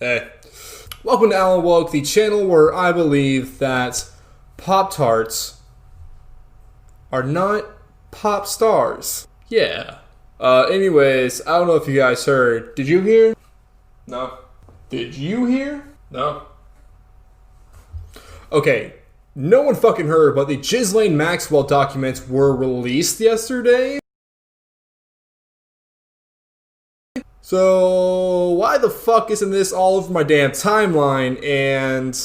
Hey, welcome to Alan Woke, the channel where I believe that Pop-Tarts are not pop stars. Yeah. Anyways, I don't know if you guys heard. Did you hear? No. Did you hear? No. Okay, no one fucking heard, but the Ghislaine Maxwell documents were released yesterday. So, why the fuck isn't this all over my damn timeline and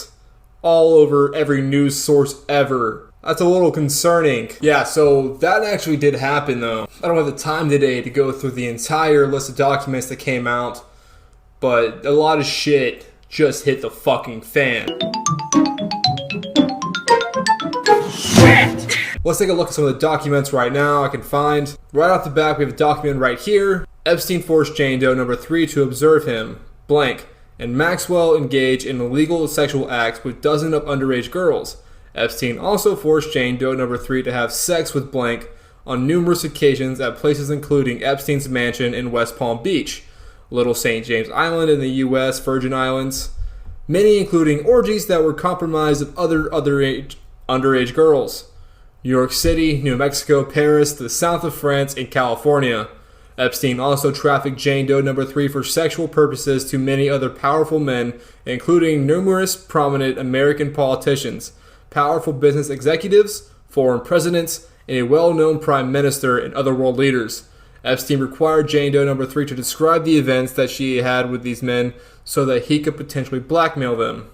all over every news source ever? That's a little concerning. Yeah, so that actually did happen though. I don't have the time today to go through the entire list of documents that came out, but a lot of shit just hit the fucking fan. Let's take a look at some of the documents right now I can find. Right off the bat, we have a document right here. Epstein forced Jane Doe number 3 to observe him, blank, and Maxwell engaged in illegal sexual acts with dozens of underage girls. Epstein also forced Jane Doe number 3 to have sex with blank on numerous occasions at places including Epstein's mansion in West Palm Beach, Little St. James Island in the U.S. Virgin Islands, many including orgies that were compromised of other underage girls. New York City, New Mexico, Paris, the south of France, and California. Epstein also trafficked Jane Doe number 3 for sexual purposes to many other powerful men, including numerous prominent American politicians, powerful business executives, foreign presidents, and a well-known prime minister and other world leaders. Epstein required Jane Doe number 3 to describe the events that she had with these men so that he could potentially blackmail them.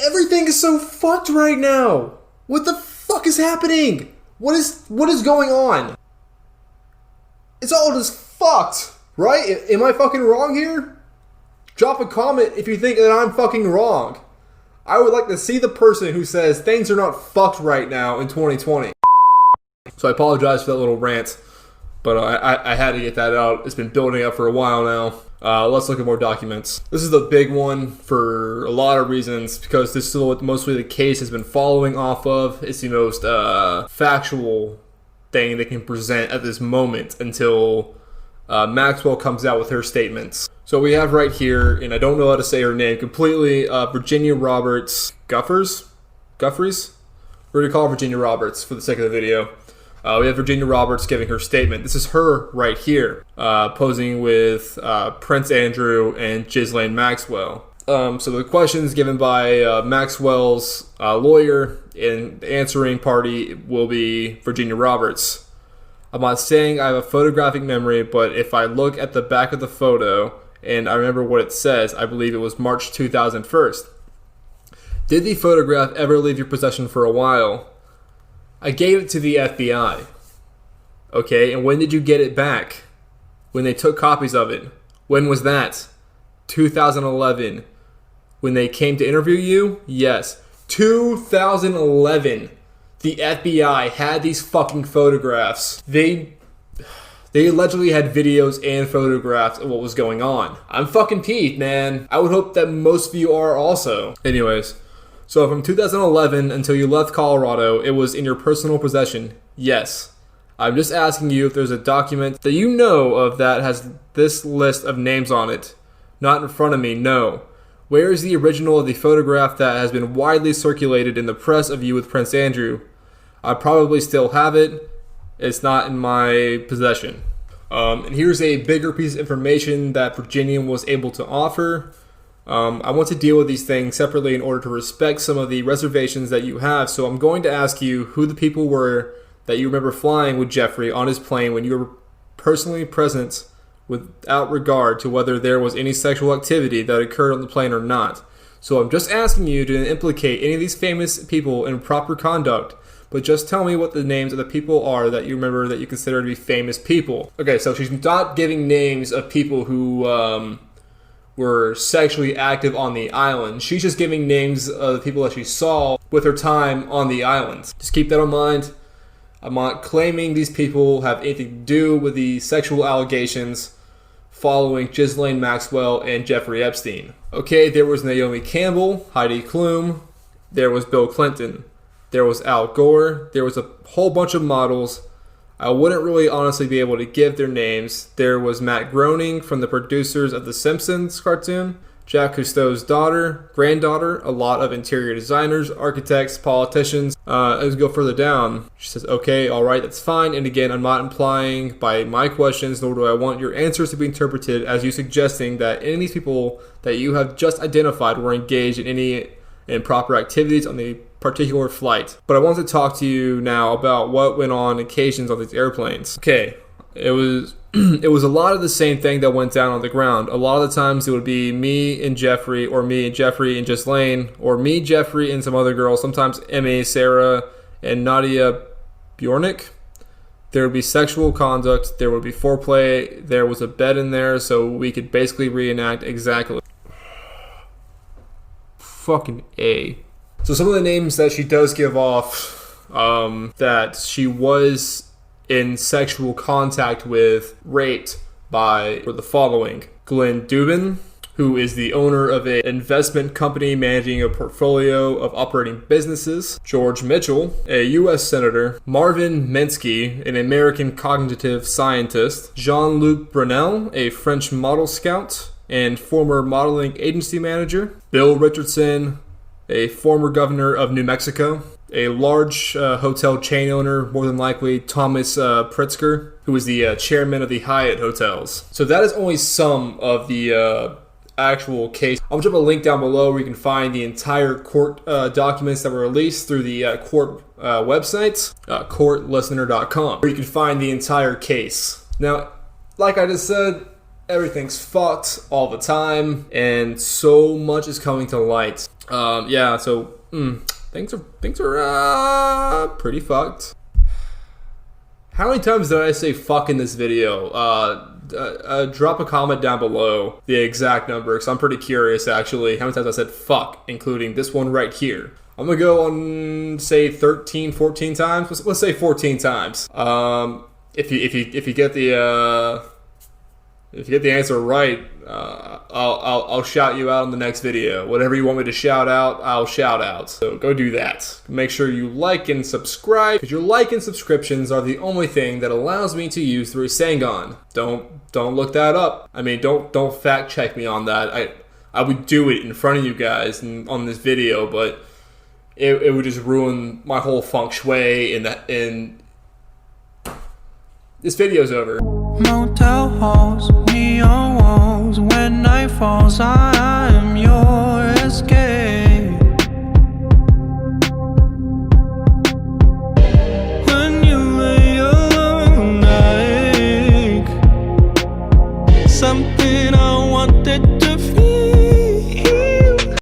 Everything is so fucked right now. What the fuck is happening? What is going on? It's all just fucked, right? Am I fucking wrong here? Drop a comment if you think that I'm fucking wrong. I would like to see the person who says things are not fucked right now in 2020. So I apologize for that little rant, but I had to get that out. It's been building up for a while now. Let's look at more documents. This is the big one for a lot of reasons, because this is what mostly the case has been following off of. It's the most factual thing they can present at this moment until Maxwell comes out with her statements. So we have right here, and I don't know how to say her name completely, Virginia Roberts Guffries? We're going to call her Virginia Roberts for the sake of the video. We have Virginia Roberts giving her statement. This is her right here, posing with Prince Andrew and Ghislaine Maxwell. So the questions given by Maxwell's lawyer and the answering party will be Virginia Roberts. I'm not saying I have a photographic memory, but if I look at the back of the photo and I remember what it says, I believe it was March 2001. Did the photograph ever leave your possession for a while? I gave it to the FBI. Okay, and when did you get it back? When they took copies of it. When was that? 2011. When they came to interview you? Yes. 2011. The FBI had these fucking photographs. They allegedly had videos and photographs of what was going on. I'm fucking peeved, man. I would hope that most of you are also. Anyways, so from 2011 until you left Colorado, it was in your personal possession. Yes. I'm just asking you if there's a document that you know of that has this list of names on it. Not in front of me, no. Where is the original of the photograph that has been widely circulated in the press of you with Prince Andrew? I probably still have it. It's not in my possession. And here's a bigger piece of information that Virginia was able to offer. I want to deal with these things separately in order to respect some of the reservations that you have. So I'm going to ask you who the people were that you remember flying with Jeffrey on his plane when you were personally present, without regard to whether there was any sexual activity that occurred on the plane or not. So I'm just asking you to implicate any of these famous people in proper conduct, but just tell me what the names of the people are that you remember that you consider to be famous people. Okay, so she's not giving names of people who were sexually active on the island. She's just giving names of the people that she saw with her time on the island. Just keep that in mind. I'm not claiming these people have anything to do with the sexual allegations following Ghislaine Maxwell and Jeffrey Epstein. Okay, there was Naomi Campbell, Heidi Klum, there was Bill Clinton, there was Al Gore, there was a whole bunch of models. I wouldn't really honestly be able to give their names. There was Matt Groening from the producers of The Simpsons cartoon, Jacques Cousteau's granddaughter, a lot of interior designers, architects, politicians. As we go further down, she says, okay, all right, that's fine. And again, I'm not implying by my questions, nor do I want your answers to be interpreted as you suggesting that any of these people that you have just identified were engaged in any improper activities on the particular flight. But I want to talk to you now about what went on occasions on these airplanes. Okay, it was a lot of the same thing that went down on the ground. A lot of the times it would be me and Jeffrey, or me and Jeffrey and Ghislaine, or me, Jeffrey, and some other girl, sometimes Emmy, Sarah, and Nadia Bjornick. There would be sexual conduct, there would be foreplay, there was a bed in there, so we could basically reenact exactly. Fucking A. So some of the names that she does give off, that she was in sexual contact with, raped by, were the following: Glenn Dubin, who is the owner of an investment company managing a portfolio of operating businesses; George Mitchell, a U.S. Senator; Marvin Minsky, an American cognitive scientist; Jean-Luc Brunel, a French model scout and former modeling agency manager; Bill Richardson, a former governor of New Mexico; a large hotel chain owner, more than likely Thomas Pritzker, who was the chairman of the Hyatt hotels. So that is only some of the actual case. I'll drop a link down below where you can find the entire court documents that were released through the court website, courtlistener.com, where you can find the entire case. Now, like I just said, everything's fucked all the time, and so much is coming to light. Things are pretty fucked. How many times did I say fuck in this video? Drop a comment down below the exact number, because I'm pretty curious actually how many times I said fuck, including this one right here. I'm gonna go on, say 13, 14 times. Let's say 14 times. If you get the answer right, I'll shout you out in the next video. Whatever you want me to shout out, I'll shout out. So go do that. Make sure you like and subscribe, because your like and subscriptions are the only thing that allows me to use the Rasengan. Don't look that up. I mean, don't fact check me on that. I would do it in front of you guys on this video, but it would just ruin my whole feng shui. In this video's over. Motel halls, neon walls. When night falls, I'm your escape. When you lay alone, I ache. Something I wanted to